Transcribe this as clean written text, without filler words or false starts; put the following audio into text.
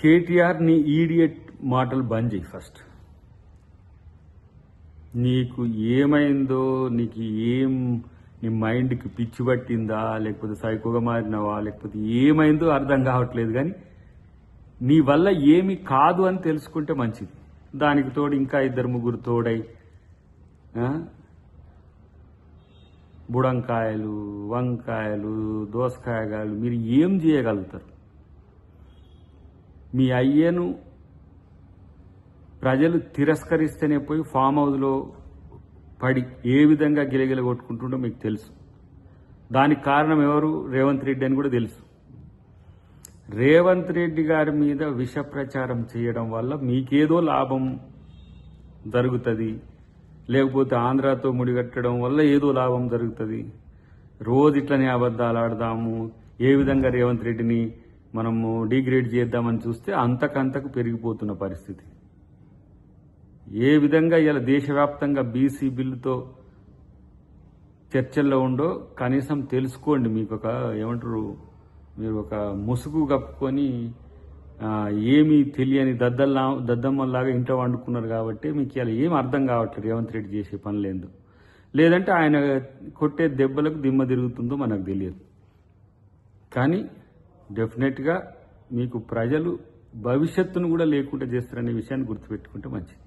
కేటీఆర్ నీ ఈడియట్ మాటలు బంద్ చేయి ఫస్ట్. నీకు ఏమైందో, నీకు నీ మైండ్కి పిచ్చి పట్టిందా, లేకపోతే సైకోగా మారినవా, లేకపోతే ఏమైందో అర్థం కావట్లేదు. కానీ నీ వల్ల ఏమి కాదు అని తెలుసుకుంటే మంచిది. దానికి తోడు ఇంకా 2-3 తోడై బుడంకాయలు, వంకాయలు, దోసకాయలు మీరు ఏం చేయగలుగుతారు? మీ అయ్యను ప్రజలు తిరస్కరిస్తేనే పోయి ఫామ్ హౌస్లో పడి ఏ విధంగా గిలగిల కొట్టుకుంటుండో మీకు తెలుసు. దానికి కారణం ఎవరు? రేవంత్ రెడ్డి అని కూడా తెలుసు. రేవంత్ రెడ్డి గారి మీద విష ప్రచారం చేయడం వల్ల మీకేదో లాభం జరుగుతుంది, లేకపోతే ఆంధ్రాతో ముడిగట్టడం వల్ల ఏదో లాభం జరుగుతుంది. రోజు ఇట్లనే అబద్ధాలు ఆడదాము, ఏ విధంగా రేవంత్ రెడ్డిని మనము డిగ్రేడ్ చేద్దామని చూస్తే అంతకంతకు పెరిగిపోతున్న పరిస్థితి. ఏ విధంగా ఇలా దేశవ్యాప్తంగా బీసీ బిల్లుతో చర్చల్లో ఉండో కనీసం తెలుసుకోండి. మీకు మీరు ఒక ముసుగు కప్పుకొని ఏమీ తెలియని దద్దమ్మల్లాగా ఇంట్లో వండుకున్నారు కాబట్టి మీకు ఇలా ఏం అర్థం కావట్లేదు రేవంత్ రెడ్డి చేసే పనులేందో. లేదంటే ఆయన కొట్టే దెబ్బలకు దిమ్మ తిరుగుతుందో మనకు తెలియదు. కానీ డెఫినెట్గా మీకు ప్రజలు భవిష్యత్తును కూడా లేకుండా చేస్తారనే విషయాన్ని గుర్తుపెట్టుకుంటే మంచిది.